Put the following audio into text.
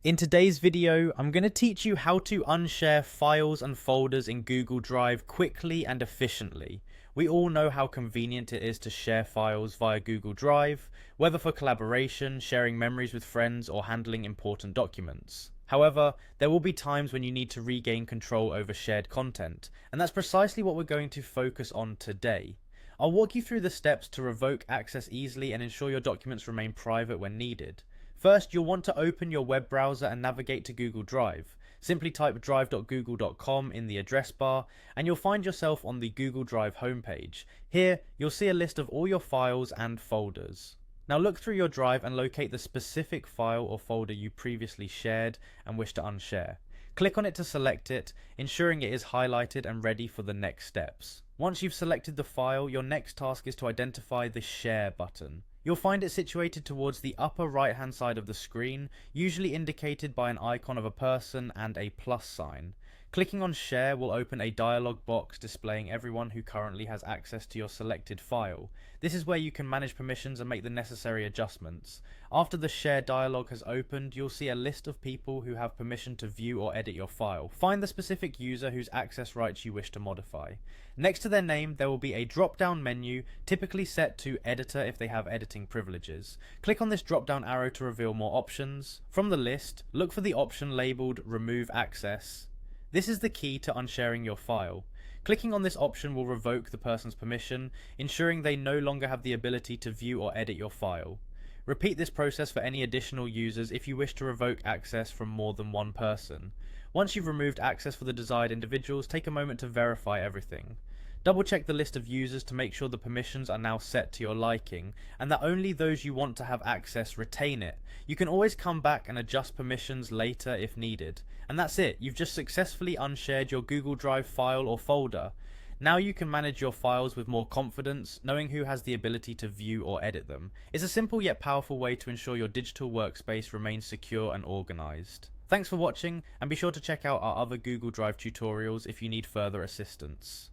In today's video, I'm going to teach you how to unshare files and folders in Google Drive quickly and efficiently. We all know how convenient it is to share files via Google Drive, whether for collaboration, sharing memories with friends, or handling important documents. However, there will be times when you need to regain control over shared content, and that's precisely what we're going to focus on today. I'll walk you through the steps to revoke access easily and ensure your documents remain private when needed. First, you'll want to open your web browser and navigate to Google Drive. Simply type drive.google.com in the address bar and you'll find yourself on the Google Drive homepage. Here, you'll see a list of all your files and folders. Now look through your drive and locate the specific file or folder you previously shared and wish to unshare. Click on it to select it, ensuring it is highlighted and ready for the next steps. Once you've selected the file, your next task is to identify the Share button. You'll find it situated towards the upper right hand side of the screen, usually indicated by an icon of a person and a plus sign. Clicking on Share will open a dialog box displaying everyone who currently has access to your selected file. This is where you can manage permissions and make the necessary adjustments. After the Share dialog has opened, you'll see a list of people who have permission to view or edit your file. Find the specific user whose access rights you wish to modify. Next to their name, there will be a drop-down menu, typically set to Editor if they have editing privileges. Click on this drop-down arrow to reveal more options. From the list, look for the option labelled Remove Access. This is the key to unsharing your file. Clicking on this option will revoke the person's permission, ensuring they no longer have the ability to view or edit your file. Repeat this process for any additional users if you wish to revoke access from more than one person. Once you've removed access for the desired individuals, take a moment to verify everything. Double check the list of users to make sure the permissions are now set to your liking and that only those you want to have access retain it. You can always come back and adjust permissions later if needed. And that's it, you've just successfully unshared your Google Drive file or folder. Now you can manage your files with more confidence, knowing who has the ability to view or edit them. It's a simple yet powerful way to ensure your digital workspace remains secure and organized. Thanks for watching, and be sure to check out our other Google Drive tutorials if you need further assistance.